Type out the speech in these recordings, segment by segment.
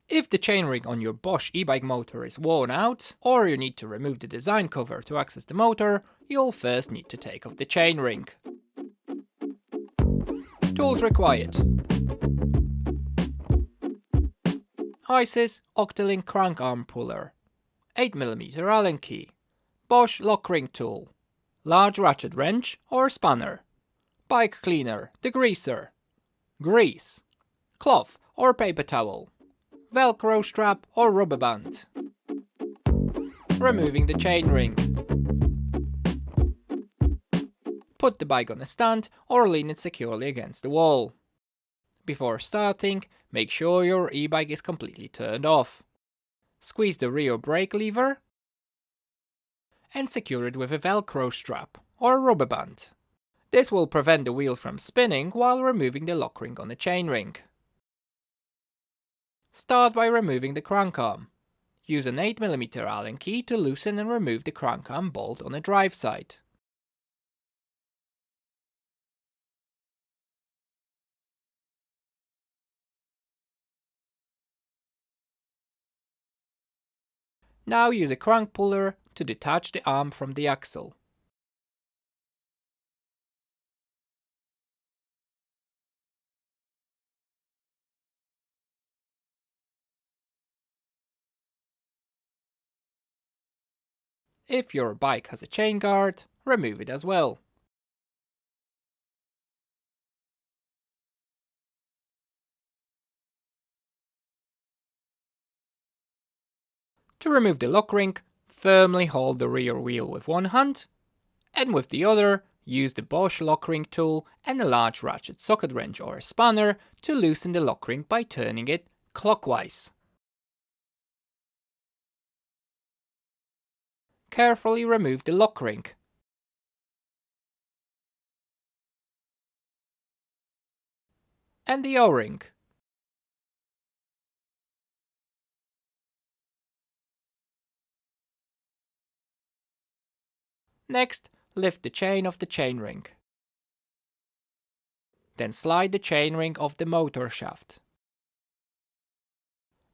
If the chainring on your Bosch e-bike motor is worn out, or you need to remove the design cover to access the motor, you'll first need to take off the chainring. Tools required: ISIS Octilink crank arm puller, 8mm Allen key, Bosch lockring tool, large ratchet wrench or spanner, bike cleaner, degreaser, grease, cloth or paper towel, Velcro strap or rubber band. Removing the chainring. Put the bike on a stand or lean it securely against the wall. Before starting, make sure your e-bike is completely turned off. Squeeze the rear brake lever and secure it with a Velcro strap or rubber band. This will prevent the wheel from spinning while removing the lock ring on the chainring. Start by removing the crank arm. Use an 8mm Allen key to loosen and remove the crank arm bolt on the drive side. Now use a crank puller to detach the arm from the axle. If your bike has a chain guard, remove it as well. To remove the lock ring, firmly hold the rear wheel with one hand, and with the other, use the Bosch lock ring tool and a large ratchet socket wrench or a spanner to loosen the lock ring by turning it clockwise. Carefully remove the lock ring. And the O-ring. Next, lift the chain of the chainring. Then slide the chainring off the motor shaft.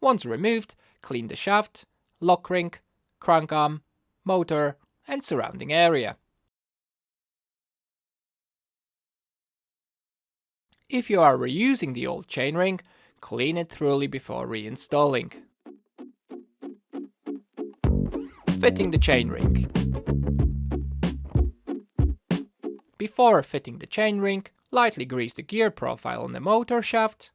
Once removed, clean the shaft, lock ring, crank arm, motor and surrounding area. If you are reusing the old chainring, clean it thoroughly before reinstalling. Fitting the chainring. Before fitting the chainring, lightly grease the gear profile on the motor shaft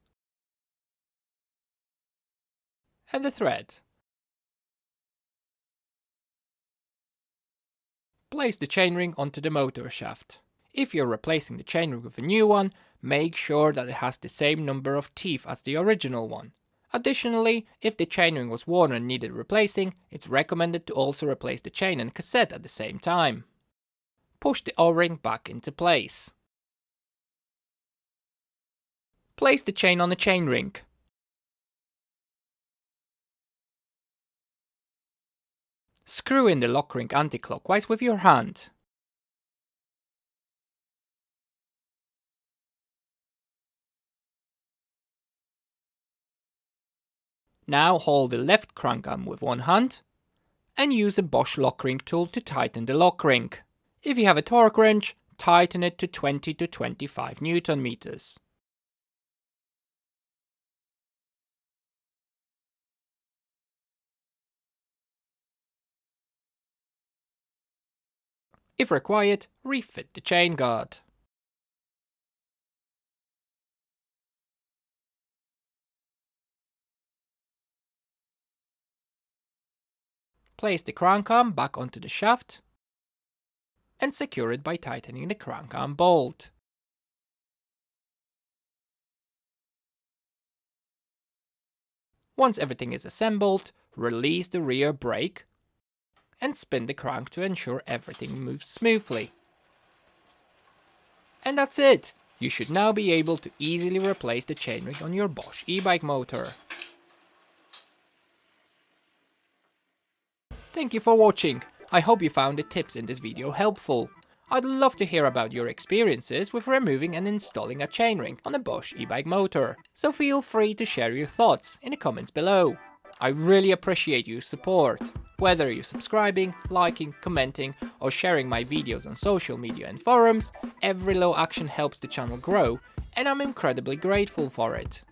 and the thread. Place the chainring onto the motor shaft. If you're replacing the chainring with a new one, make sure that it has the same number of teeth as the original one. Additionally, if the chainring was worn and needed replacing, it's recommended to also replace the chain and cassette at the same time. Push the O-ring back into place. Place the chain on the chainring. Screw in the lock ring anti-clockwise with your hand. Now hold the left crank arm with one hand and use a Bosch lock ring tool to tighten the lock ring. If you have a torque wrench, tighten it to 20 to 25 Newton meters. If required, refit the chain guard. Place the crank arm back onto the shaft and secure it by tightening the crank arm bolt. Once everything is assembled, release the rear brake and spin the crank to ensure everything moves smoothly. And that's it! You should now be able to easily replace the chainring on your Bosch e-bike motor. Thank you for watching. I hope you found the tips in this video helpful. I'd love to hear about your experiences with removing and installing a chainring on a Bosch e-bike motor, so feel free to share your thoughts in the comments below. I really appreciate your support. Whether you're subscribing, liking, commenting, or sharing my videos on social media and forums, every little action helps the channel grow, and I'm incredibly grateful for it.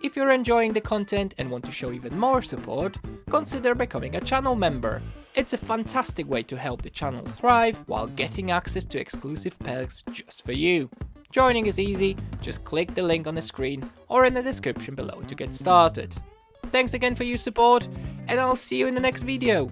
If you're enjoying the content and want to show even more support, consider becoming a channel member. It's a fantastic way to help the channel thrive while getting access to exclusive perks just for you. Joining is easy, just click the link on the screen or in the description below to get started. Thanks again for your support, and I'll see you in the next video.